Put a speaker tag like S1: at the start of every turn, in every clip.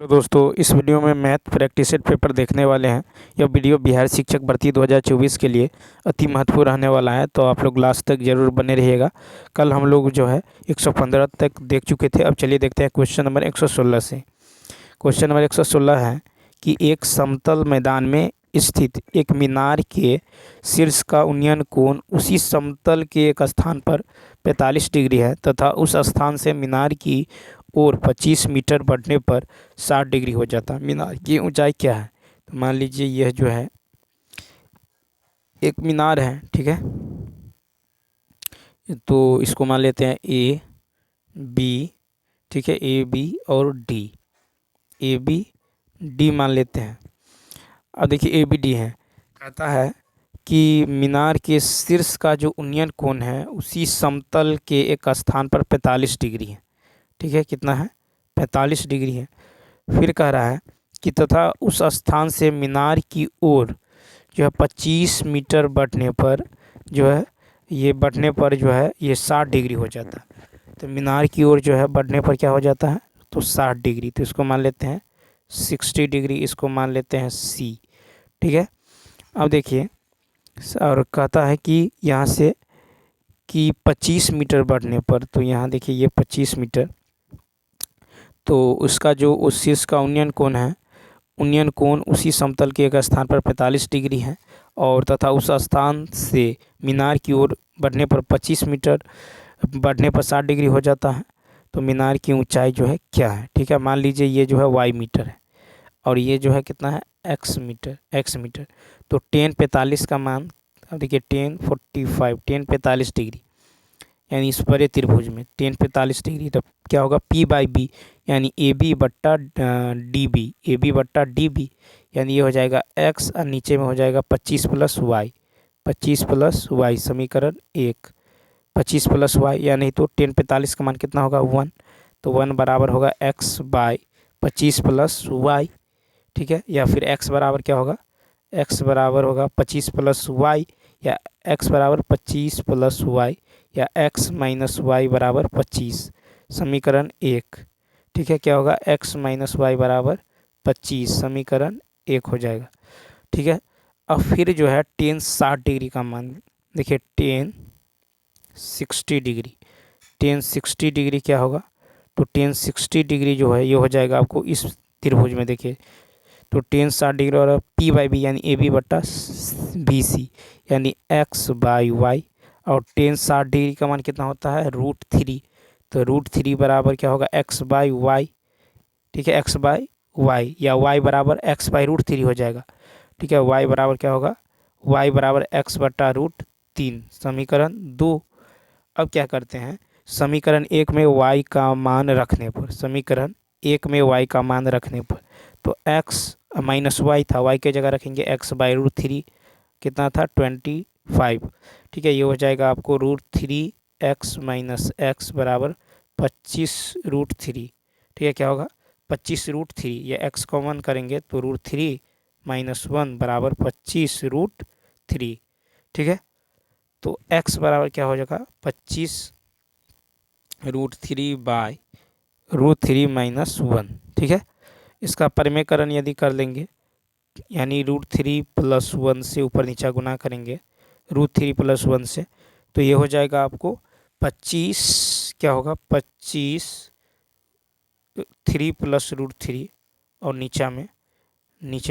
S1: तो दोस्तों इस वीडियो में मैथ प्रैक्टिस सेट पेपर देखने वाले हैं। यह वीडियो बिहार शिक्षक भर्ती 2024 के लिए अति महत्वपूर्ण रहने वाला है, तो आप लोग लास्ट तक जरूर बने रहिएगा। कल हम लोग जो है 115 तक देख चुके थे। अब चलिए देखते हैं क्वेश्चन नंबर 116 से। क्वेश्चन नंबर 116 है कि एक समतल मैदान में स्थित एक मीनार के शीर्ष का उन्नयन कोण उसी समतल के एक स्थान पर 45 डिग्री है तथा उस स्थान से मीनार की ओर 25 मीटर बढ़ने पर 60 डिग्री हो जाता है। मीनार की ऊंचाई क्या है? तो मान लीजिए यह जो है एक मीनार है, ठीक है। तो इसको मान लेते हैं ए बी, ठीक है, ए बी और डी, ए बी डी मान लेते हैं। अब देखिए ए बी डी है, कहता है कि मीनार के शीर्ष का जो उन्नयन कोण है उसी समतल के एक स्थान पर 45 डिग्री है, ठीक है। कितना है? 45 डिग्री है। फिर कह रहा है कि तथा उस स्थान से मीनार की ओर जो है 25 मीटर बढ़ने पर जो है ये 60 डिग्री हो जाता है। तो मीनार की ओर जो है बढ़ने पर क्या हो जाता है? तो 60 डिग्री। तो इसको मान लेते हैं 60 डिग्री, इसको मान लेते हैं सी, ठीक है। अब देखिए और कहता है कि यहाँ से कि 25 मीटर बढ़ने पर, तो यहाँ देखिए ये 25 मीटर, तो उसका जो उस शीर्ष का उन्नयन कोण है, उन्नयन कोण उसी समतल के एक स्थान पर 45 डिग्री है और तथा उस स्थान से मीनार की ओर बढ़ने पर 25 मीटर बढ़ने पर 60 डिग्री हो जाता है। तो मीनार की ऊंचाई जो है क्या है? ठीक है, मान लीजिए ये जो है वाई मीटर है और ये जो है कितना है? X metre. तो 10 45 का मान, अब देखिए 10 45 डिग्री, यानी इस बड़े त्रिभुज में 10 45 डिग्री, तब क्या होगा? पी बाई बी, यानी ए बी बट्टा डी बी, यानी ये हो जाएगा एक्स और नीचे में हो जाएगा 25 प्लस वाई, समीकरण 1। 25 प्लस वाई, या नहीं तो 10 45 का मान कितना होगा? 1। तो 1 बराबर होगा एक्स बाई 25 प्लस वाई, ठीक है। या फिर एक्स बराबर क्या होगा? एक्स बराबर होगा 25 प्लस वाई, या एक्स बराबर 25 प्लस वाई, या एक्स माइनस वाई बराबर 25, समीकरण 1, ठीक है। क्या होगा? एक्स माइनस वाई बराबर 25, समीकरण 1 हो जाएगा, ठीक है। अब फिर जो है 10 60 डिग्री का मान देखिए, 10 60 डिग्री क्या होगा? तो 10 60 डिग्री जो है ये हो जाएगा आपको इस त्रिभुज में, देखिए तो 10 60 डिग्री और पी बाई बी, यानी ए बी बट्टा बी सी, यानी एक्स बाई वाई, और 10 60 डिग्री का मान कितना होता है? √3। तो √3 बराबर क्या होगा? एक्स बाई वाई, ठीक है, एक्स बाई वाई, या वाई बराबर एक्स बाई √3 हो जाएगा, ठीक है। वाई बराबर क्या होगा? वाई बराबर एक्स बट्टा √3, समीकरण 2। अब क्या करते हैं, समीकरण 1 में वाई का मान रखने पर, तो एक्स माइनस वाई था, वाई की जगह रखेंगे एक्स बाई √3, कितना था? 25, ठीक है। ये हो जाएगा आपको √3 एक्स माइनस एक्स बराबर 25 √3, ठीक है। क्या होगा? 25 √3, ये एक्स कॉमन करेंगे तो √3 माइनस 1 बराबर 25 √3, ठीक है। तो एक्स बराबर क्या हो जाएगा? 25 √3 बाई √3 माइनस 1, ठीक है। इसका परिमेयकरण यदि कर लेंगे, यानी √3 प्लस 1 से ऊपर नीचा गुना करेंगे √3 प्लस 1 से, तो ये हो जाएगा आपको 25, क्या होगा? 25 3 प्लस √3 और नीचे में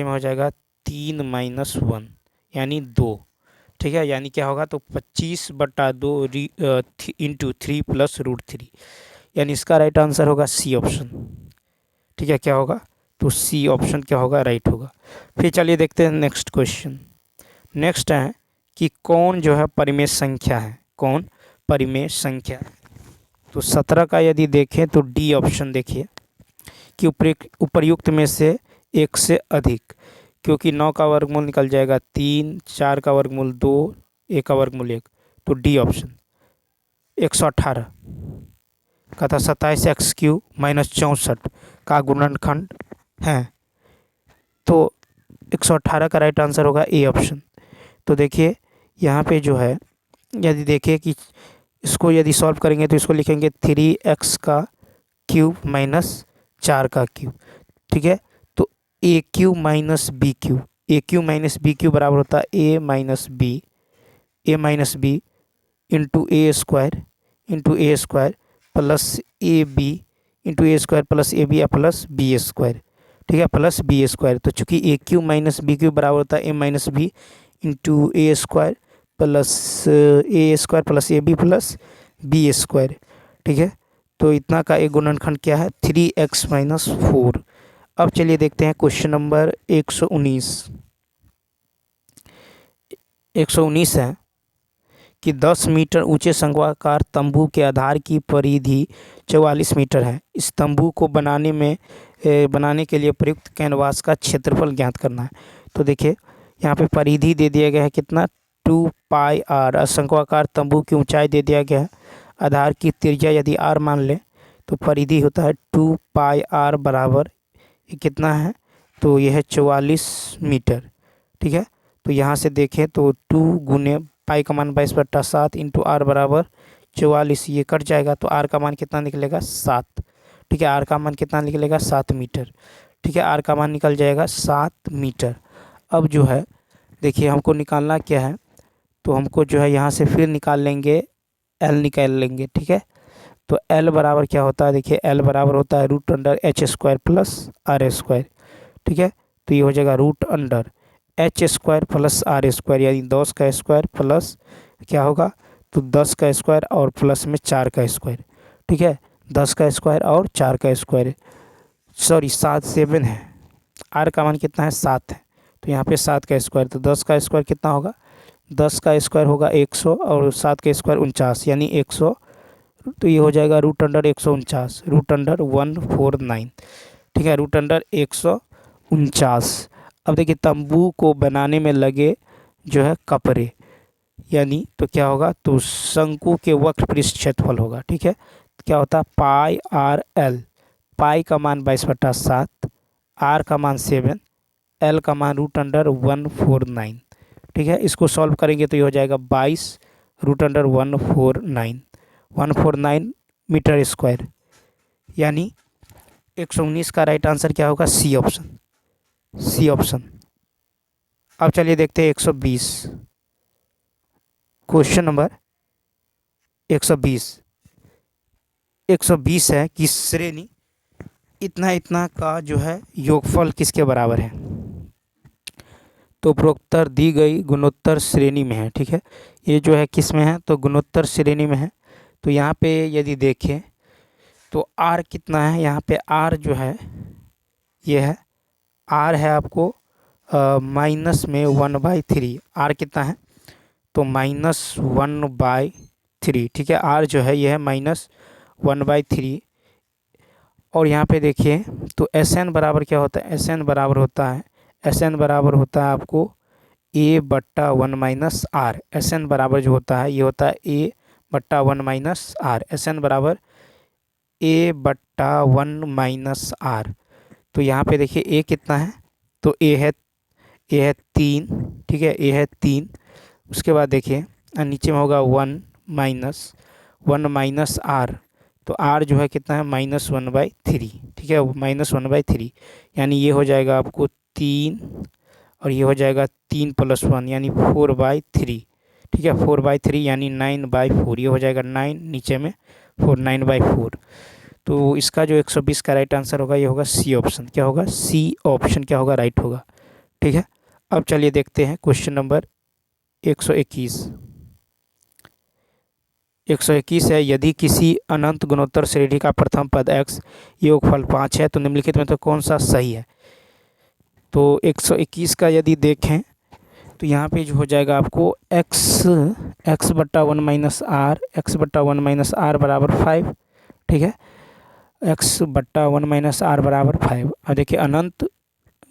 S1: हो जाएगा 3 माइनस 1, यानी 2, ठीक है। यानी क्या होगा? तो 25/2 इंटू 3 प्लस √3, यानी इसका राइट आंसर होगा सी ऑप्शन, ठीक है। क्या होगा? तो सी ऑप्शन क्या होगा? राइट होगा। फिर चलिए देखते हैं नेक्स्ट क्वेश्चन। नेक्स्ट है कि कौन जो है परिमेय संख्या है, कौन परिमेय संख्या है? तो 17 का यदि देखें तो डी ऑप्शन देखिए कि उपर्युक्त में से एक से अधिक, क्योंकि 9 का वर्गमूल निकल जाएगा 3, 4 का वर्गमूल 2, 1 का वर्गमूल 1, तो डी ऑप्शन। 118 का था 27x³ माइनस 64 का गुणनखंड है, तो 118 का राइट आंसर होगा ए ऑप्शन। तो देखिए यहाँ पे जो है, यदि देखिए कि इसको यदि सॉल्व करेंगे तो इसको लिखेंगे 3x³ माइनस 4 का क्यूब, ठीक है। तो a cube minus b cube, a cube minus b cube बराबर होता है a minus b into a square plus a b into a square plus a b या प्लस बी स्क्वायर, ठीक है, प्लस बी स्क्वायर। तो चूंकि a cube minus b cube बराबर होता है a minus b into a square plus a b plus b square, ठीक है। तो इतना का एक गुणनखंड क्या है 3x माइनस 4। अब चलिए देखते हैं क्वेश्चन नंबर 119। 119 है कि 10 मीटर ऊंचे शंक्वाकार तंबू के आधार की परिधि 44 मीटर है। इस तंबू को बनाने के लिए प्रयुक्त कैनवास का क्षेत्रफल ज्ञात करना है। तो देखिए यहाँ पे परिधि दे दिया गया है कितना 2 पाई आर, शंक्वाकार तंबू की ऊंचाई दे दिया गया है, आधार की त्रिज्या यदि आर मान लें तो परिधि होता है 2 पाई आर बराबर ये कितना है, तो यह है 44 मीटर, ठीक है। तो यहाँ से देखें तो 2 गुने पाई का मान 22/7 इंटू आर बराबर 44, ये कट जाएगा तो आर का मान कितना निकलेगा 7, ठीक है। आर का मान कितना निकलेगा 7 मीटर, ठीक है। आर का मान निकल जाएगा 7 मीटर। अब जो है देखिए हमको निकालना क्या है, तो हमको जो है यहाँ से फिर निकाल लेंगे एल निकाल लेंगे, ठीक है। तो एल बराबर क्या होता है, देखिए एल बराबर होता है root under H square plus R square, ठीक है। तो ये हो जाएगा root under H square plus R square, यानी 10 का स्क्वायर प्लस क्या होगा, तो 10 का स्क्वायर और प्लस में 4 का स्क्वायर, ठीक है। 10 का स्क्वायर और 4 का स्क्वायर, सॉरी 7 है, आर का मान कितना है 7 है, तो यहाँ पे 7 का स्क्वायर, तो 10 का स्क्वायर कितना होगा, 10 का स्क्वायर होगा 100 और 7 का स्क्वायर 49 यानी 100, तो ये हो जाएगा रूट अंडर 149, रूट अंडर 149, ठीक है, रूट अंडर 149। अब देखिए तंबू को बनाने में लगे जो है कपड़े, यानी तो क्या होगा, तो शंकु के वक्र पृष्ठ क्षेत्रफल होगा, ठीक है। क्या होता है पाई आर एल, पाई का मान 22/7, आर का मान 7, एल का मान रूट अंडर 149, ठीक है। इसको सॉल्व करेंगे तो ये हो जाएगा 22 रूट अंडर 149 मीटर स्क्वायर, यानी 119 का राइट आंसर क्या होगा, सी ऑप्शन, सी ऑप्शन। अब चलिए देखते हैं 120, क्वेश्चन नंबर 120। 120 है कि श्रेणी इतना इतना का जो है योगफल किसके बराबर है। तो उपरोक्तर दी गई गुणोत्तर श्रेणी में है, ठीक है। ये जो है किस में है, तो गुणोत्तर श्रेणी में है। तो यहाँ पे यदि देखें तो आर कितना है, यहाँ पे आर जो है ये है, आर है आपको माइनस में 1/3, आर कितना है, तो -1/3, ठीक है। आर जो है ये है -1/3। और यहाँ पे देखिए तो एस एन बराबर क्या होता है, एस एन बराबर होता है आपको a/1 - एस एन बराबर जो होता है ये होता है a/1 - एस एन बराबर a/1 - तो यहाँ पे देखिए a कितना है, तो a है 3, ठीक है, a है 3। उसके बाद देखिए नीचे में होगा 1 - r, तो r जो है कितना है -1/3, ठीक है, -1/3, यानी ये हो जाएगा आपको 3 और ये हो जाएगा 3 + 1 यानी 4/3, ठीक है, 4/3 यानी 9/4, ये हो जाएगा 9 नीचे में 4, 9/4। तो इसका जो 120 का राइट आंसर होगा ये होगा सी ऑप्शन, क्या होगा, सी ऑप्शन क्या होगा, राइट होगा, ठीक है। अब चलिए देखते हैं क्वेश्चन नंबर 121। 121 है यदि किसी अनंत गुणोत्तर श्रेणी का प्रथम पद x योगफल 5 है तो निम्नलिखित में तो कौन सा सही है। तो 121 का यदि देखें तो यहाँ पे जो हो जाएगा आपको x/1 - r बराबर 5, ठीक है, x/1 - r बराबर 5। और देखिए अनंत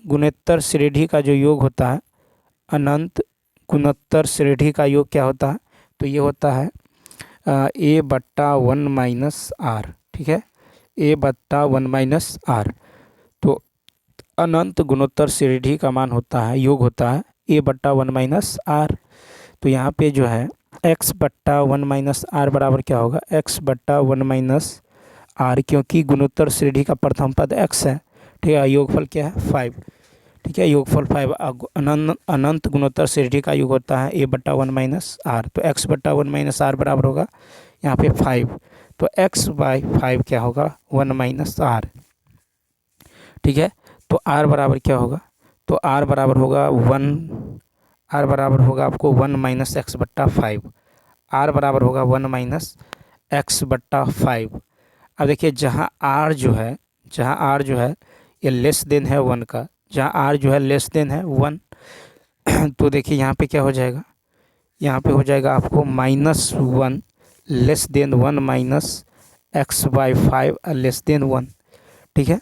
S1: गुणोत्तर श्रेणी का जो योग होता है, अनंत गुणोत्तर श्रेणी का योग क्या होता है, तो ये होता है a/1 - r, ठीक है, a/1 - r। तो अनंत गुणोत्तर श्रेणी का मान होता है, योग होता है a/1 - r। तो यहाँ पे जो है x/1 - r बराबर क्या होगा, x/1 - r, क्योंकि गुणोत्तर श्रेणी का प्रथम पद x है, ठीक है, योगफल क्या है 5, ठीक है, योगफल 5। अनंत गुणोत्तर श्रेणी का योग होता है a बट्टा 1 माइनस आर, तो x बट्टा 1 माइनस आर बराबर होगा यहाँ पे 5, तो x बाई 5 क्या होगा 1 माइनस आर, ठीक है। तो r बराबर क्या होगा, तो r बराबर होगा 1, r बराबर होगा आपको 1 माइनस एक्स बट्टा 5, r बराबर होगा 1 माइनस एक्स बट्टा 5। अब देखिए जहाँ r जो है ये लेस देन है 1 का, जहाँ r जो है लेस देन है 1 तो देखिए यहाँ पे क्या हो जाएगा, यहाँ पे हो जाएगा आपको -1 less than 1 minus x by 5 less than 1, ठीक है।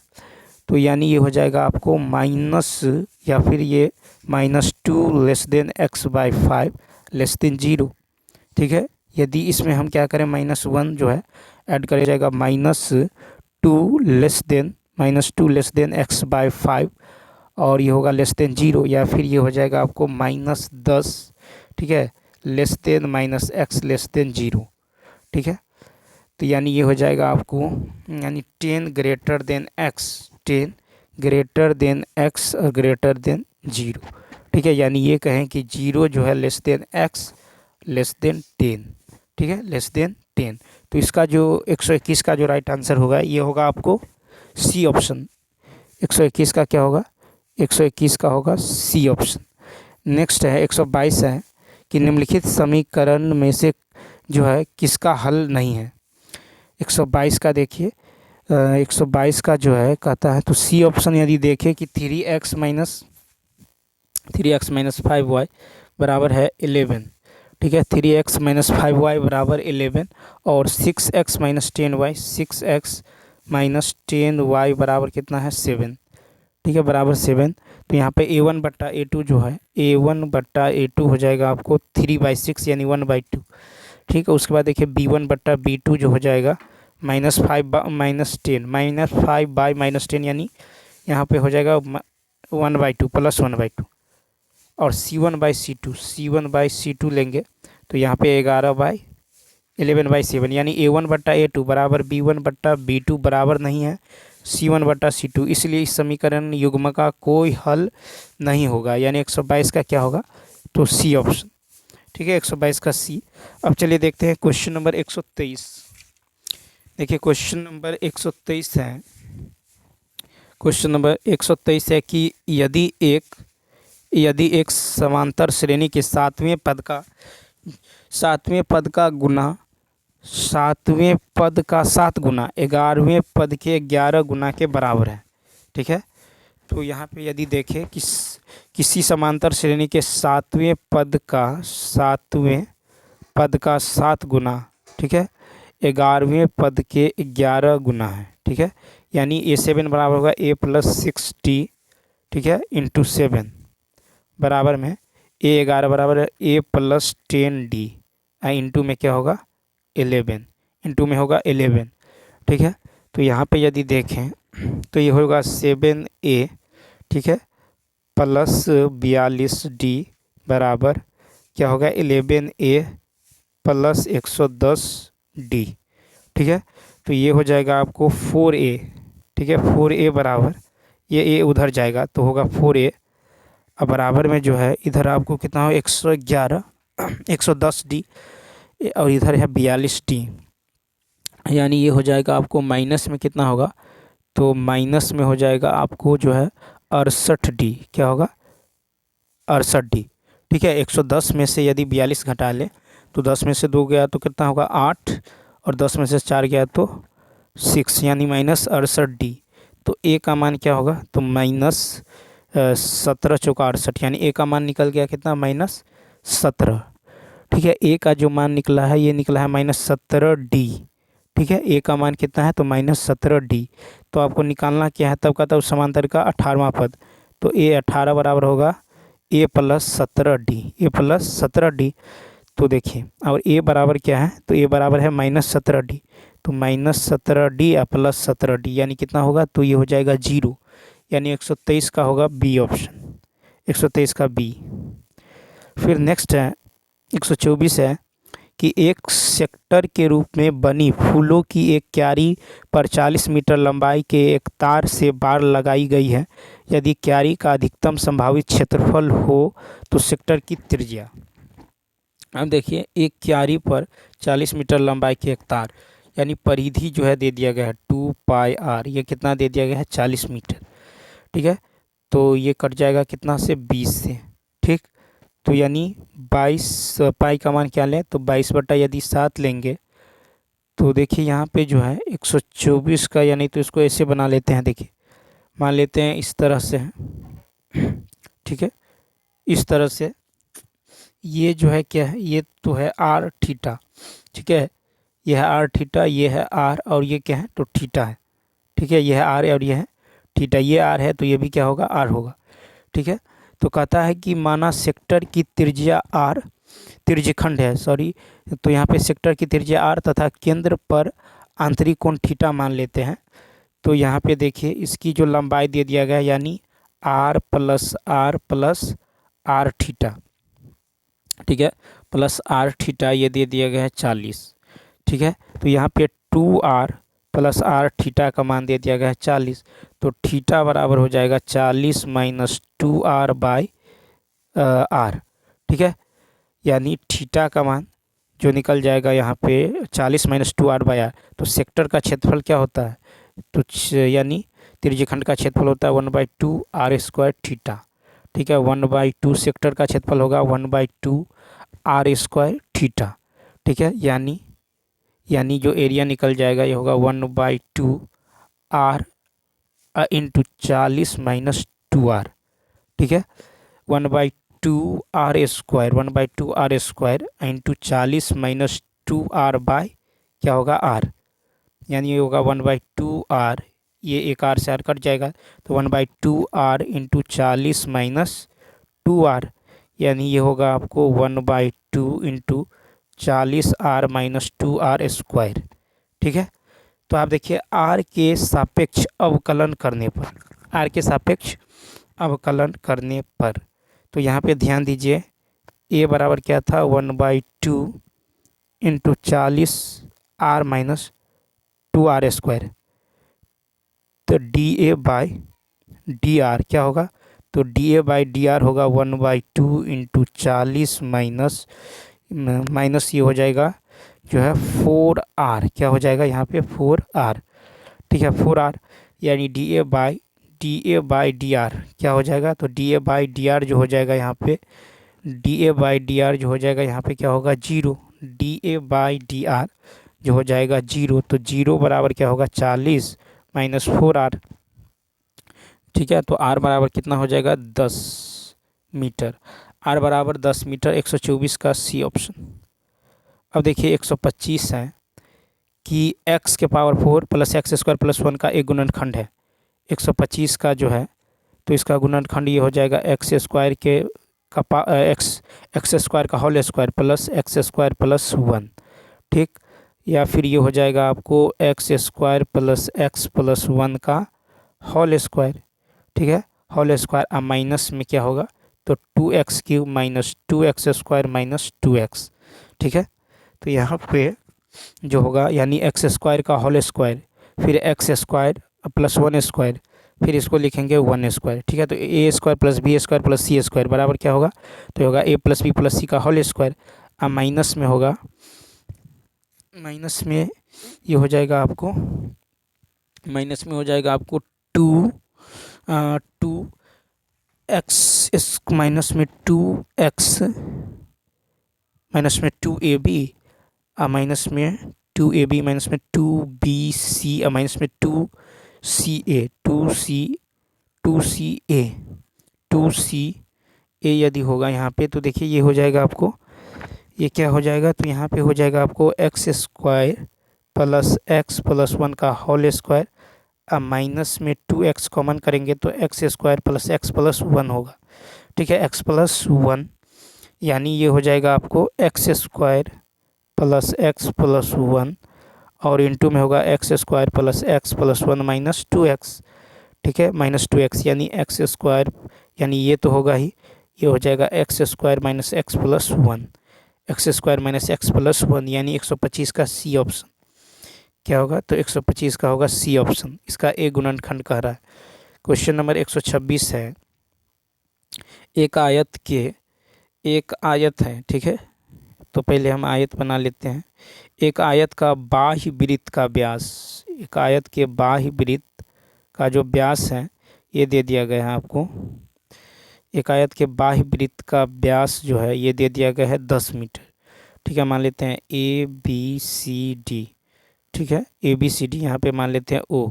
S1: तो यानी ये हो जाएगा आपको माइनस या फिर ये -2 less than x by 5 less than 0, ठीक है। यदि इसमें हम क्या करें -1 जो है ऐड कर जाएगा -2 लेस देन एक्स बाई 5 और ये होगा लेस देन 0, या फिर ये हो जाएगा आपको -10, ठीक है, less than minus x less than 0, ठीक है। तो यानी ये हो जाएगा आपको यानी 10 greater than x, 10 greater than x और ग्रेटर देन 0, ठीक है। यानी ये कहें कि 0 जो है less than x less than 10, ठीक है, लेस देन 10। तो इसका जो 121 का जो राइट आंसर होगा ये होगा आपको सी ऑप्शन। 121 का क्या होगा, 121 का होगा सी ऑप्शन। नेक्स्ट है 122 है कि निम्नलिखित समीकरण में से जो है किसका हल नहीं है। 122 का देखिए 122 का जो है कहता है तो सी ऑप्शन यदि देखें कि 3x माइनस 5y बराबर है 11, ठीक है, 3x माइनस 5y बराबर 11 और 6x माइनस 10y बराबर कितना है 7, ठीक है, बराबर 7। तो यहाँ पे a1 बट्टा a2 जो है a1 बट्टा a2 हो जाएगा आपको 3/6 यानी 1/2, ठीक है। उसके बाद देखिए b1 बट्टा b2 जो हो जाएगा -5 बाई -10 यानी यहाँ पे हो जाएगा 1/2 प्लस 1/2 और c1 बाई c2 लेंगे तो यहाँ पे 11/7 यानी a1 बट्टा a2 बराबर b1 बट्टा b2 बराबर नहीं है c1 बट्टा c2, इसलिए इस समीकरण युग्म का कोई हल नहीं होगा, यानी 122 का क्या होगा तो सी ऑप्शन, ठीक है, 122 का सी। अब चलिए देखते हैं क्वेश्चन नंबर 123। देखिए क्वेश्चन नंबर 123 है, क्वेश्चन नंबर 123 है कि यदि एक समांतर श्रेणी के सातवें पद का 7वें पद का 7 गुना 11वें पद के 11 गुना के बराबर है, ठीक है। तो यहाँ पे यदि देखें कि किसी समांतर श्रेणी के 7वें पद का 7 गुना, ठीक है, 11वें पद के 11 गुना है, ठीक है। यानी a7 बराबर होगा a + 6d, ठीक है, इंटू 7 बराबर में a11 बराबर है a + 10d इंटू में क्या होगा 11, इंटू में होगा 11, ठीक है। तो यहाँ पे यदि देखें तो ये होगा 7a, ठीक है, प्लस 42d बराबर क्या होगा 11a प्लस 110d, ठीक है। तो ये हो जाएगा आपको 4a, ठीक है, 4a बराबर ये a उधर जाएगा तो होगा 4a, अब बराबर में जो है इधर आपको कितना हो 111 110d और इधर है 42d, यानी ये हो जाएगा आपको माइनस में कितना होगा तो माइनस में हो जाएगा आपको जो है 68d, क्या होगा 68d, ठीक है। 110 में से यदि 42 घटा ले तो 10 में से 2 गया तो कितना होगा 8 और 10 में से 4 गया तो 6 यानी -68d। तो a का मान क्या होगा तो -17 चौका 68 यानी a का मान निकल गया कितना -17, ठीक है। a का जो मान निकला है ये निकला है -17d, ठीक है, a का मान कितना है तो -17d। तो आपको निकालना क्या है तब का तब समांतर का 18वां पद, तो a 18 बराबर होगा a + 17d, तो देखिए और a बराबर क्या है तो a बराबर है -17d, तो -17d + 17d यानी कितना होगा तो ये हो जाएगा 0, यानी 123 का होगा बी ऑप्शन, 123 का बी। फिर नेक्स्ट है 124 है कि एक सेक्टर के रूप में बनी फूलों की एक क्यारी पर 40 मीटर लंबाई के एक तार से बाड़ लगाई गई है। यदि क्यारी का अधिकतम संभावित क्षेत्रफल हो तो सेक्टर की त्रिज्या। अब देखिए, एक क्यारी पर 40 मीटर लंबाई के एक तार, यानी परिधि जो है दे दिया गया है 2πr। ये कितना दे दिया गया है? 40 मीटर। ठीक है, तो ये कट जाएगा कितना से? 20 से। ठीक, तो यानी 22 पाई का मान क्या लें? तो 22/7 लेंगे। तो देखिए यहाँ पे जो है 124 का, यानी तो इसको ऐसे बना लेते हैं। देखिए, मान लेते हैं इस तरह से है। ठीक है, इस तरह से ये जो है क्या है? ये तो है r थीटा। ठीक है, ये है r थीटा, ये है r, और ये क्या है? तो थीटा है। ठीक है, ये है r और ये है थीटा। ये r है तो ये भी क्या होगा? r होगा। ठीक है, तो कहता है कि माना सेक्टर की त्रिज्या r, त्रिज्यखंड है सॉरी, तो यहाँ पे सेक्टर की त्रिज्या r तथा केंद्र पर आंतरिक कोण थीटा मान लेते हैं। तो यहाँ पे देखिए इसकी जो लंबाई दे दिया गया है, यानी r प्लस r थीटा। ठीक है, प्लस r थीटा ये दे दिया गया है 40। ठीक है, तो यहाँ पे 2r प्लस r थीटा का मान दे दिया गया है 40। तो थीटा बराबर हो जाएगा 40 माइनस 2r बाई r। ठीक है, यानी थीटा का मान जो निकल जाएगा यहाँ पे 40 माइनस 2r बाई r। तो सेक्टर का क्षेत्रफल क्या होता है? तो यानी त्रिज्यखंड का क्षेत्रफल होता है 1/2r² थीटा। ठीक है, 1/2 सेक्टर का क्षेत्रफल होगा 1/2r² थीटा। ठीक है, यानी जो एरिया निकल जाएगा ये होगा 1/2r इंटू 40 माइनस 2r। ठीक है, 1/2r² into 40 minus 2r bye क्या होगा? r, यानी ये होगा 1/2r, ये एक r से r कट जाएगा, तो 1/2r इंटू 40 माइनस 2r, यानी ये होगा आपको 1/2 इंटू 40r माइनस 2r²। ठीक है, तो आप देखिए r के सापेक्ष अवकलन करने पर, r के सापेक्ष अवकलन करने पर, तो यहाँ पे ध्यान दीजिए a बराबर क्या था? 1/2 इंटू 40r माइनस 2r²। तो dA/dr क्या होगा? तो dA/dr होगा 1/2 इंटू 40 माइनस ये हो जाएगा जो है 4r। क्या हो जाएगा यहाँ पे? 4r। ठीक है, 4r, यानी dA/dr क्या हो जाएगा? तो dA/dr जो हो जाएगा यहाँ पे, dA/dr जो हो जाएगा यहाँ पे क्या होगा? 0। dA/dr जो हो जाएगा 0, तो 0 बराबर क्या होगा? 40 माइनस 4r। ठीक है, तो r बराबर कितना हो जाएगा? 10 मीटर। r बराबर 10 मीटर, 124 का सी ऑप्शन। अब देखिए 125 है कि x के पावर 4 प्लस x² प्लस 1 का एक गुणनखंड है। 125 का जो है तो इसका गुणनखंड ये हो जाएगा x² के x² का whole square plus x² plus 1। ठीक, या फिर ये हो जाएगा आपको x² प्लस x प्लस 1 का होल स्क्वायर। ठीक है, होल स्क्वायर। अब माइनस में क्या होगा? तो 2x³ minus 2x² minus 2x। ठीक है, तो यहाँ पे जो होगा यानी x² का होल स्क्वायर, फिर x² प्लस 1², फिर इसको लिखेंगे 1²। ठीक है, तो a² plus b² plus c² बराबर क्या होगा? तो होगा a plus b plus c का होल स्क्वायर। अब माइनस में होगा, माइनस में ये हो जाएगा आपको, माइनस में हो जाएगा आपको 2x माइनस में 2x माइनस में 2ab माइनस में 2ab माइनस में 2bc माइनस में 2ca यदि होगा यहाँ पे, तो देखिए ये हो जाएगा आपको, ये क्या हो जाएगा? तो यहाँ पे हो जाएगा आपको x² प्लस x प्लस 1 का होल स्क्वायर। अब माइनस में 2x कॉमन करेंगे तो x² प्लस x प्लस 1 होगा। ठीक है, x प्लस 1, यानी ये हो जाएगा आपको x² प्लस x प्लस 1 और इंटू में होगा x² plus x plus 1 minus 2x। ठीक है, माइनस 2x, यानी x², यानी ये तो होगा ही, ये हो जाएगा x² minus x plus 1। X square minus x plus 1 यानी 125 का सी ऑप्शन क्या होगा, तो 125 का होगा सी ऑप्शन, इसका ए गुणनखंड कह रहा है। क्वेश्चन नंबर 126 है, एक आयत है, ठीक है, तो पहले हम आयत बना लेते हैं। एक आयत का बाह्य वृत्त का व्यास, एक आयत के बाह्य वृत्त का जो व्यास है ये दे दिया गया है आपको। एक आयत के बाह्य वृत्त का व्यास जो है ये दे दिया गया है 10 मीटर, ठीक है। मान लेते हैं ए बी सी डी, ठीक है, ए बी सी डी यहाँ पे मान लेते हैं ओ,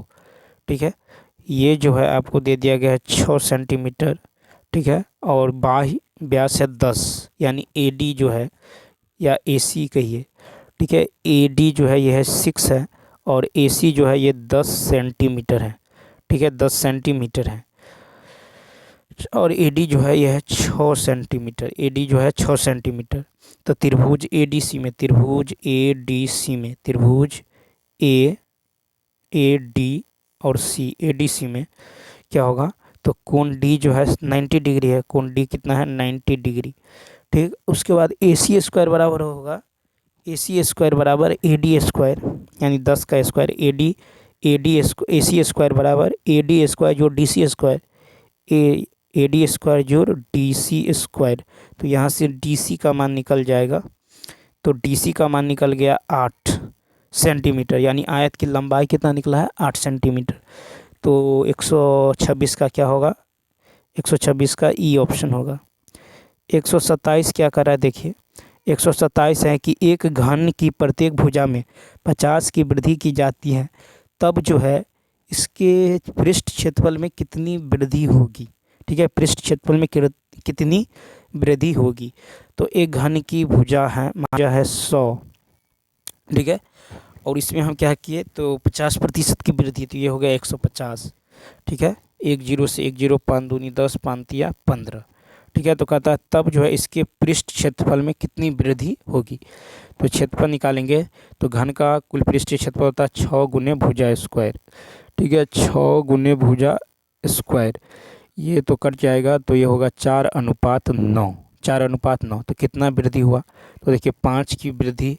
S1: ठीक है। ये जो है आपको दे दिया गया है 6 सेंटीमीटर, ठीक है, और बाह्य व्यास है 10, यानी ए डी जो है या ए सी कहिए, ठीक है, ए डी जो है ये है 6 है और ए सी जो है ये 10 सेंटीमीटर है, ठीक है, 10 सेंटीमीटर है, और ए डी जो है यह है 6 सेंटीमीटर, ए डी जो है 6 सेंटीमीटर। तो त्रिभुज ए डी सी में, त्रिभुज ए डी सी में, त्रिभुज ए डी और सी, ए डी सी में क्या होगा, तो कोण डी जो है 90 डिग्री है, कोण डी कितना है 90 डिग्री, ठीक। उसके बाद ए सी स्क्वायर बराबर होगा, ए सी स्क्वायर बराबर ए डी स्क्वायर, यानी 10 का स्क्वायर, ए सी स्क्वायर बराबर ए डी स्क्वायर जो D C square, A D square जोड़ डी सी स्क्वायर। तो यहाँ से डी सी का मान निकल जाएगा, तो डी सी का मान निकल गया 8 सेंटीमीटर, यानी आयत की लंबाई कितना निकला है 8 सेंटीमीटर। तो 126 का क्या होगा, 126 का ई ऑप्शन होगा। 127 क्या कर रहा है देखिए, 127 है कि एक घन की प्रत्येक भुजा में 50 की वृद्धि की जाती है, तब जो है इसके पृष्ठ क्षेत्रफल में कितनी वृद्धि होगी, ठीक है, पृष्ठ क्षेत्रफल में कितनी वृद्धि होगी। तो एक घन की भुजा है 100, ठीक है, और इसमें हम क्या किए, तो 50% की वृद्धि, तो ये हो गया 150, ठीक है, 1 0 से 1 0, 5 दूनी 10, 5 तिया 15, ठीक है। तो कहता है तब जो है इसके पृष्ठ क्षेत्रफल में कितनी वृद्धि होगी। तो क्षेत्रफल निकालेंगे तो घन का कुल पृष्ठीय क्षेत्रफल होता है 6 गुने भुजा स्क्वायर, ठीक है, 6 गुने भुजा स्क्वायर, ये तो कट जाएगा, तो ये होगा 4:9, 4:9। तो कितना वृद्धि हुआ, तो देखिए 5 की वृद्धि,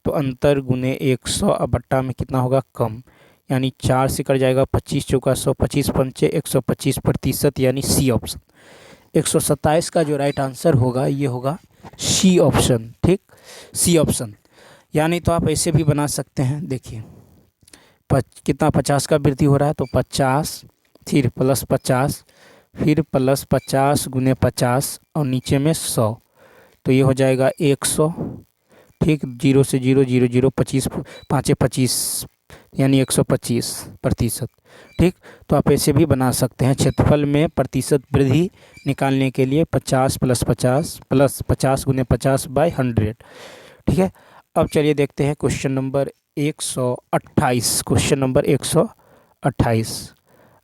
S1: तो अंतर गुने 100 अब बट्टा में कितना होगा कम, यानी 4 से कट जाएगा, 25 चौका 100, 25 पंचे 125%, यानी सी ऑप्शन। 127 का जो राइट आंसर होगा ये होगा सी ऑप्शन, ठीक, सी ऑप्शन। यानी तो आप ऐसे भी बना सकते हैं, देखिए कितना 50 का वृद्धि हो रहा है, तो 50 फिर प्लस 50 फिर प्लस 50 गुने 50 और नीचे में 100, तो ये हो जाएगा 100, ठीक, 0 से 0 0 0 25 5 25, यानी 125%, ठीक। तो आप ऐसे भी बना सकते हैं, क्षेत्रफल में प्रतिशत वृद्धि निकालने के लिए 50 प्लस 50 प्लस 50 गुने 50/100, ठीक है। अब चलिए देखते हैं क्वेश्चन नंबर 128, क्वेश्चन नंबर 128।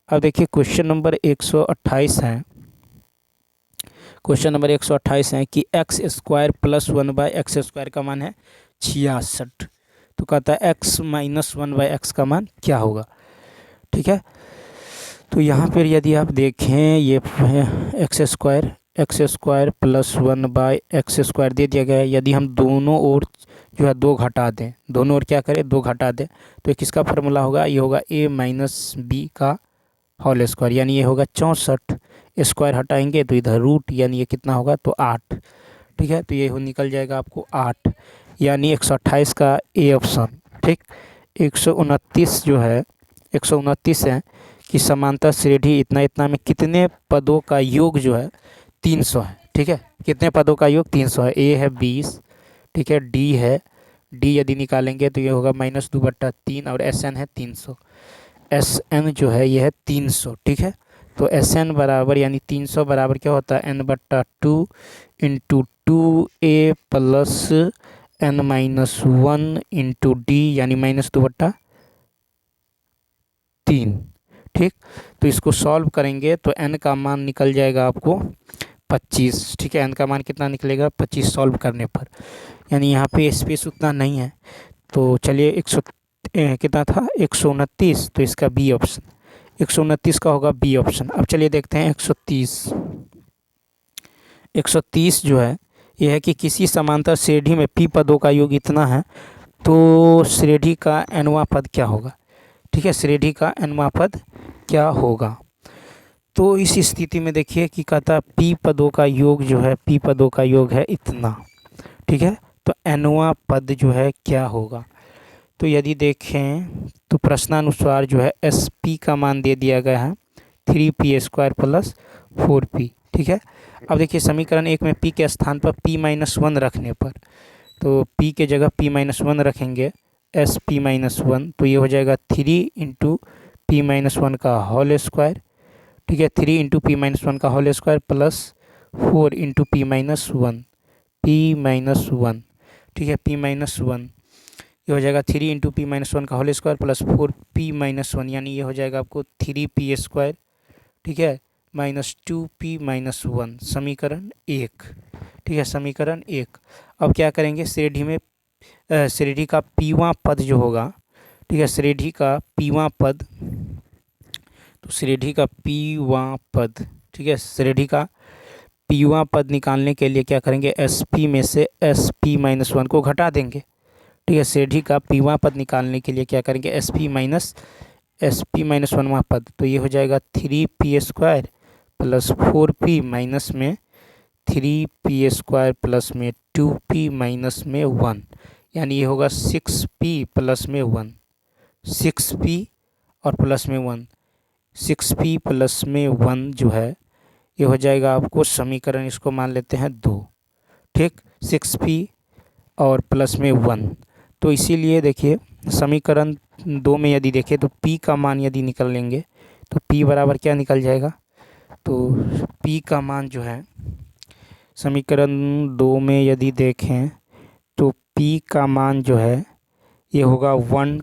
S1: अब देखिए क्वेश्चन नंबर 128 है, क्वेश्चन नंबर 128 है कि एक्स स्क्वायर प्लस 1/एक्स स्क्वायर का मान है 66, तो कहता है एक्स माइनस 1/एक्स का मान क्या होगा, ठीक है। तो यहाँ पर यदि आप देखें ये एक्स स्क्वायर प्लस 1/एक्स स्क्वायर दे दिया गया है। यदि हम दोनों ओर जो है 2 घटा दें, दोनों ओर क्या करें 2 घटा दें, तो किसका फार्मूला होगा, ये होगा a माइनस बी का होल स्क्वायर, यानी ये होगा 64, स्क्वायर हटाएंगे तो इधर रूट, यानी ये कितना होगा, तो 8, ठीक है। तो ये निकल जाएगा आपको 8, यानी 128 का ए ऑप्शन, ठीक। 129 जो है 129 है कि समांतर श्रेणी इतना इतना में कितने पदों का योग जो है 300 है, ठीक है, कितने पदों का योग 300 है। ए है 20, ठीक है, डी है, डी यदि निकालेंगे तो ये होगा -2/3 और एस एन है 300, एस एन जो है ये है 300, ठीक है। तो एस एन बराबर यानी 300 बराबर क्या होता है n/2 × 2a plus n-1 × d, यानी -2/3, ठीक। तो इसको सॉल्व करेंगे तो n का मान निकल जाएगा आपको 25, ठीक है, n का मान कितना निकलेगा 25 सॉल्व करने पर, यानी यहाँ पे स्पेस उतना नहीं है। तो चलिए 100 कितना था 129, तो इसका बी ऑप्शन 129 का होगा बी ऑप्शन। अब चलिए देखते हैं 130 जो है ये है कि किसी समांतर श्रेणी में p पदों का योग इतना है तो श्रेणी का nवां पद क्या होगा। ठीक है, श्रेणी का nवां पद क्या होगा। तो इस स्थिति में देखिए कि कहता है p पदों का योग जो है, p पदों का योग है इतना। ठीक है, तो nवां पद जो है क्या होगा। तो यदि देखें तो प्रश्नानुसार जो है एस पी का मान दे दिया गया है 3p² प्लस 4p। ठीक है, अब देखिए समीकरण 1 में p के स्थान पर p-1 रखने पर, तो p के जगह p-1 रखेंगे sp-1, तो ये हो जाएगा 3 इंटू p-1 का होल स्क्वायर। ठीक है, 3 इंटू p-1 का whole square plus 4 into p-1, p-1। ठीक है, p-1 ये हो जाएगा 3 इंटू p-1 का होल स्क्वायर प्लस 4p-1, यानी ये हो जाएगा आपको 3p²। ठीक है, -2p-1, समीकरण 1। ठीक है, समीकरण 1। अब क्या करेंगे, श्रेणी में श्रेणी का pवां पद जो होगा। ठीक है, श्रेणी का pवां पद, तो श्रेणी का pवां पद। ठीक है, श्रेणी का pवां पद निकालने के लिए क्या करेंगे, sp में से sp-1 को घटा देंगे। ठीक है, श्रेणी का pवां पद निकालने के लिए क्या करेंगे, sp-1वां पद, तो ये हो जाएगा 3p² प्लस 4p माइनस में 3p² प्लस में 2p माइनस में 1, यानी ये होगा 6p प्लस में 1, 6p और प्लस में 1, 6p प्लस में 1 जो है ये हो जाएगा आपको समीकरण, इसको मान लेते हैं 2। ठीक, 6p और प्लस में 1, तो इसीलिए देखिए समीकरण 2 में यदि देखें तो p का मान यदि निकल लेंगे तो p बराबर क्या निकल जाएगा, तो p का मान जो है समीकरण 2 में यदि देखें तो p का मान जो है ये होगा 1,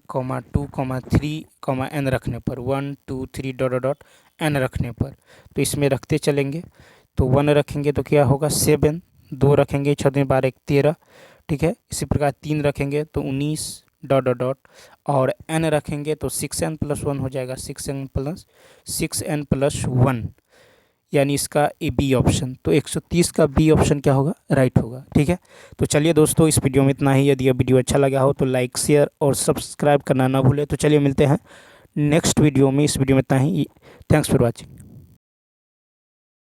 S1: 2, 3, n रखने पर, 1, 2, 3 ... n रखने पर, तो इसमें रखते चलेंगे। तो 1 रखेंगे तो क्या होगा 7, 2 रखेंगे 6 × 12 = 13। ठीक है, इसी प्रकार 3 रखेंगे तो 19 ... और n रखेंगे तो 6n + 1 हो जाएगा, 6n + 1, यानी इसका ए बी ऑप्शन, तो 130 का बी ऑप्शन क्या होगा, राइट होगा। ठीक है, तो चलिए दोस्तों इस वीडियो में इतना ही। यदि यह वीडियो अच्छा लगा हो तो लाइक, शेयर और सब्सक्राइब करना ना भूलें। तो चलिए मिलते हैं नेक्स्ट वीडियो में। इस वीडियो में इतना ही। Thanks for watching.